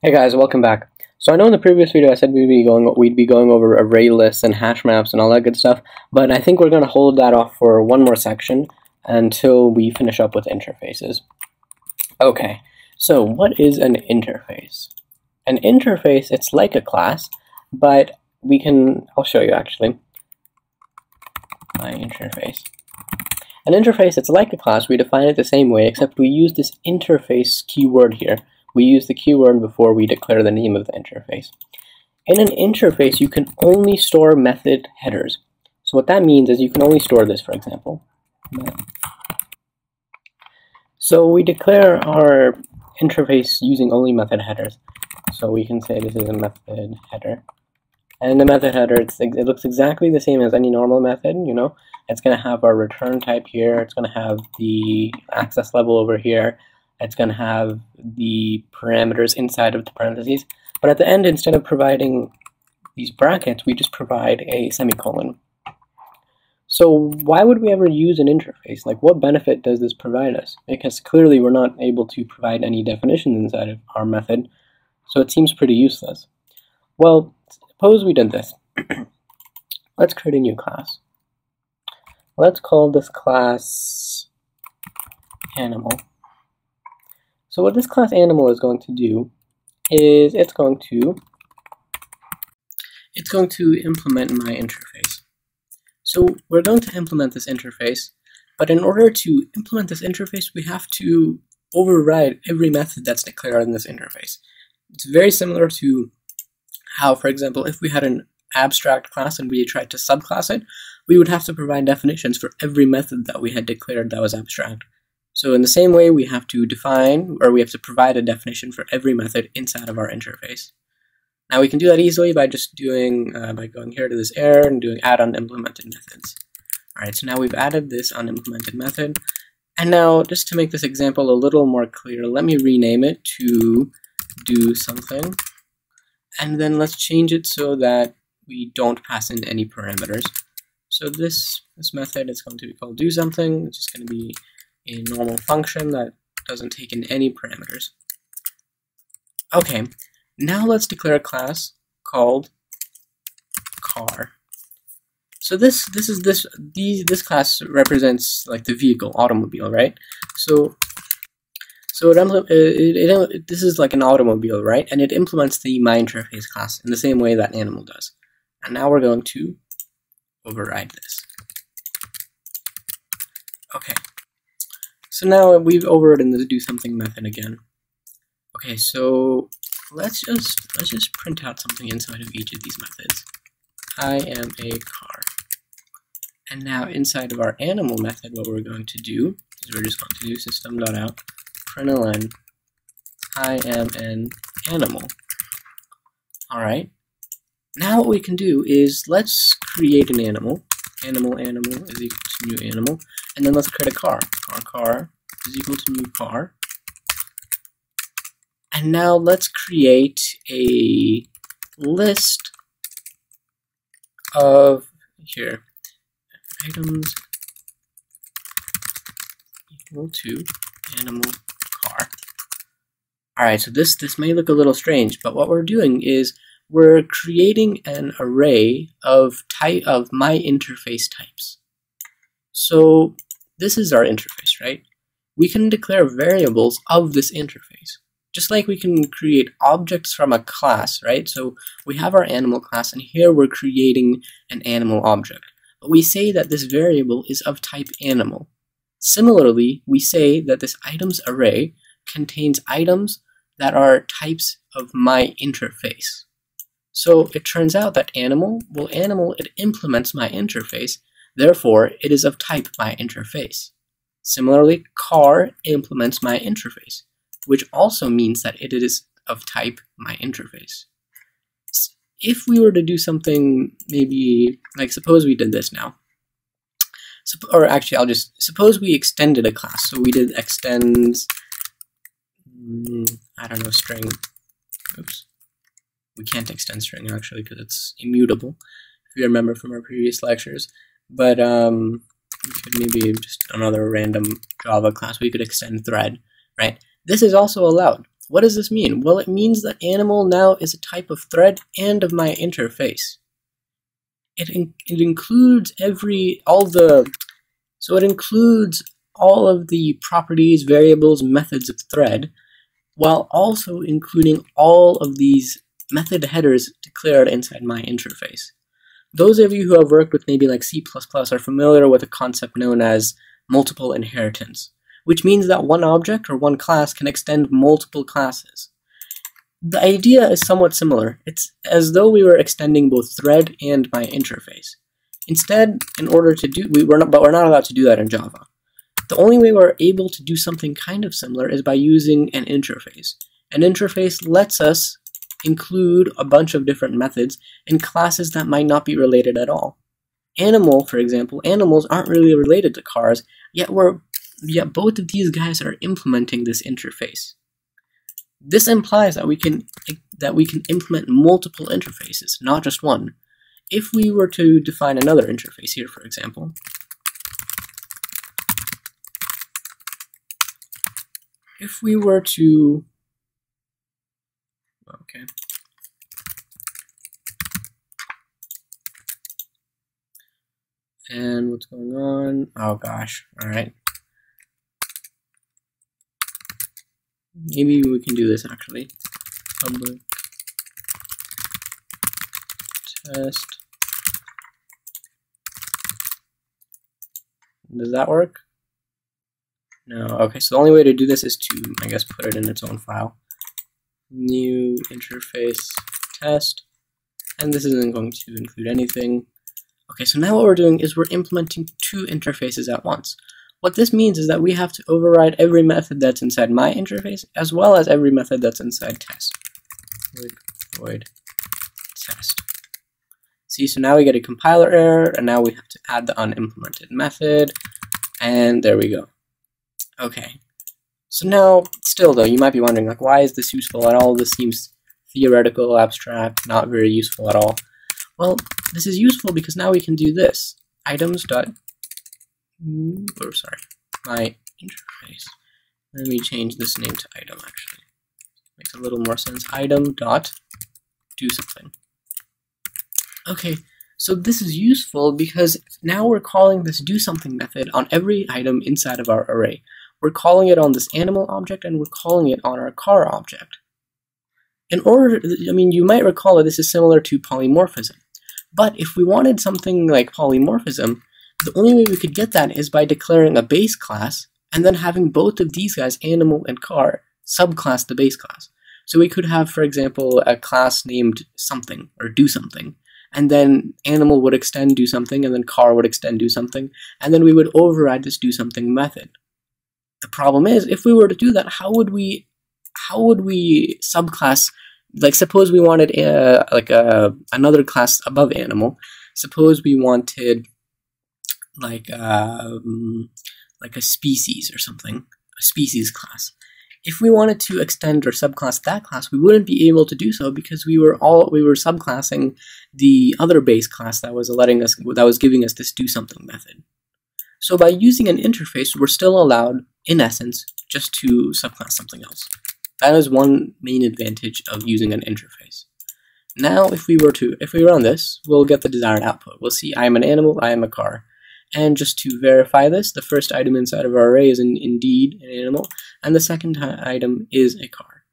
Hey guys, welcome back. So I know in the previous video I said we'd be going over array lists and hash maps and all that good stuff, but I think we're going to hold that off for one more section until we finish up with interfaces. Okay, so what is an interface? An interface, it's like a class, but I'll show you actually. My interface. An interface, it's like a class. We define it the same way, except we use this interface keyword here. We use the keyword before we declare the name of the interface. In an interface, you can only store method headers. So what that means is you can only store this, for example. So we declare our interface using only method headers. So we can say this is a method header. And the method header, it looks exactly the same as any normal method, you know. It's going to have our return type here. It's going to have the access level over here. It's going to have the parameters inside of the parentheses. But at the end, instead of providing these brackets, we just provide a semicolon. So why would we ever use an interface? Like, what benefit does this provide us? Because clearly we're not able to provide any definitions inside of our method, so it seems pretty useless. Well, suppose we did this. Let's create a new class. Let's call this class animal. So what this class animal is going to do is it's going to implement my interface. So we're going to implement this interface, but in order to implement this interface, we have to override every method that's declared in this interface. It's very similar to how, for example, if we had an abstract class and we tried to subclass it, we would have to provide definitions for every method that we had declared that was abstract. So in the same way, we have to provide a definition for every method inside of our interface. Now we can do that easily by just by going here to this error and doing add unimplemented methods. Alright, so now we've added this unimplemented method. And now, just to make this example a little more clear, let me rename it to do something. And then let's change it so that we don't pass in any parameters. So this method is going to be called do something, which is going to be a normal function that doesn't take in any parameters. Okay, now let's declare a class called car. So this class represents like the vehicle, automobile, right? So this is like an automobile, right? And it implements the myInterface class in the same way that animal does. And now we're going to override this. Okay. So now we've overridden the do something method again. Okay, so let's just print out something inside of each of these methods. I am a car. And now inside of our animal method, what we're going to do is we're just going to do system.out println I am an animal. Alright. Now what we can do is let's create an animal. Animal is equal to new animal. And then let's create a car. Car is equal to new car. And now let's create a list of items equal to animal car. Alright, so this may look a little strange, but what we're doing is we're creating an array of myInterface types. So this is our interface, right? We can declare variables of this interface, just like we can create objects from a class, right? So we have our animal class, and here we're creating an animal object. But we say that this variable is of type animal. Similarly, we say that this items array contains items that are types of myInterface. So it turns out that animal, it implements myInterface, therefore it is of type myInterface. Similarly, car implements myInterface, which also means that it is of type myInterface. If we were to do something, maybe, like suppose we did this now. Or actually, suppose we extended a class. So we did extends, I don't know, string. Oops. We can't extend string actually because it's immutable, if you remember from our previous lectures. But we could maybe just another random Java class. We could extend thread, right? This is also allowed. What does this mean? Well, it means that animal now is a type of thread and of my interface. It includes all of the properties, variables, methods of thread, while also including all of these method headers declared inside my interface. Those of you who have worked with maybe like C++ are familiar with a concept known as multiple inheritance, which means that one object or one class can extend multiple classes. The idea is somewhat similar. It's as though we were extending both thread and my interface. Instead, in order to do, we're not allowed to do that in Java. The only way we're able to do something kind of similar is by using an interface. An interface lets us include a bunch of different methods in classes that might not be related at all. Animal, for example, animals aren't really related to cars, yet both of these guys are implementing this interface. This implies that we can implement multiple interfaces, not just one. If we were to define another interface here, for example, if we were to, okay, and what's going on? Oh gosh, all right. Maybe we can do this actually. Public test. Does that work? No. Okay, so the only way to do this is to, I guess, put it in its own file. New interface test. And this isn't going to include anything. Okay, so now what we're doing is we're implementing two interfaces at once. What this means is that we have to override every method that's inside my interface, as well as every method that's inside test. Void test. See, so now we get a compiler error, and now we have to add the unimplemented method, and there we go. Okay, so now, still though, you might be wondering, like, why is this useful at all? This seems theoretical, abstract, not very useful at all. Well, this is useful because now we can do this. My interface. Let me change this name to item, actually. Makes a little more sense. Item dot do something. Okay, so this is useful because now we're calling this do something method on every item inside of our array. We're calling it on this animal object and we're calling it on our car object. You might recall that this is similar to polymorphism. But if we wanted something like polymorphism, the only way we could get that is by declaring a base class and then having both of these guys, animal and car, subclass the base class. So we could have, for example, a class named something or do something, and then animal would extend do something, and then car would extend do something, and then we would override this do something method. The problem is, if we were to do that, how would we subclass? Like, suppose we wanted another class above animal. Suppose we wanted like a species or something, a species class. If we wanted to extend or subclass that class, we wouldn't be able to do so because we were subclassing the other base class that was giving us this do something method. So by using an interface, we're still allowed, in essence, just to subclass something else. That is one main advantage of using an interface. Now, if we run this, we'll get the desired output. We'll see I am an animal, I am a car. And just to verify this, the first item inside of our array is indeed an animal, and the second item is a car.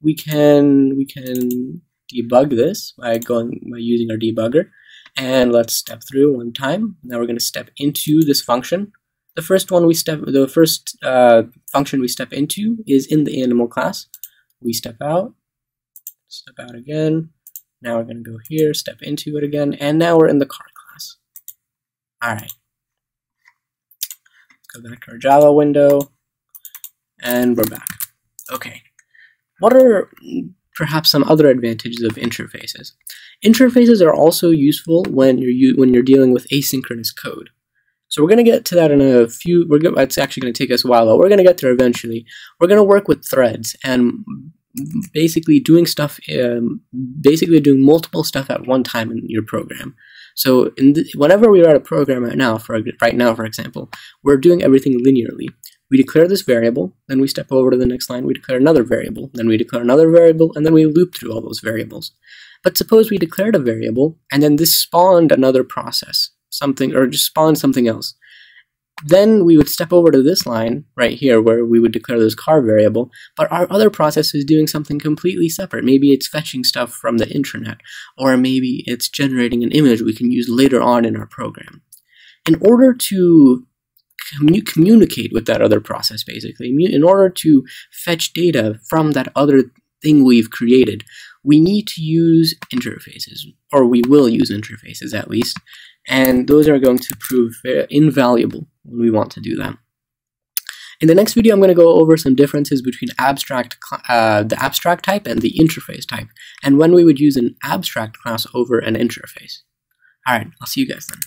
We can debug this by using our debugger, and let's step through one time. Now we're going to step into this function. The first function we step into is in the animal class. We step out again. Now we're going to go here, step into it again, and now we're in the car class. All right. Go back to our Java window, and we're back. Okay, what are perhaps some other advantages of interfaces? Interfaces are also useful when you're dealing with asynchronous code. So we're going to get to that in a few. It's actually going to take us a while, but we're going to get there eventually. We're going to work with threads and basically doing multiple stuff at one time in your program. So whenever we write a program for example, we're doing everything linearly. We declare this variable, then we step over to the next line, we declare another variable, then we declare another variable, and then we loop through all those variables. But suppose we declared a variable, and then this spawned another process, something, or just spawned something else. Then we would step over to this line right here where we would declare this car variable, but our other process is doing something completely separate. Maybe it's fetching stuff from the intranet, or maybe it's generating an image we can use later on in our program. In order to communicate with that other process, basically, in order to fetch data from that other thing we've created, we need to use interfaces, or we will use interfaces at least, and those are going to prove invaluable when we want to do that. In the next video, I'm going to go over some differences between the abstract type and the interface type, and when we would use an abstract class over an interface. Alright, I'll see you guys then.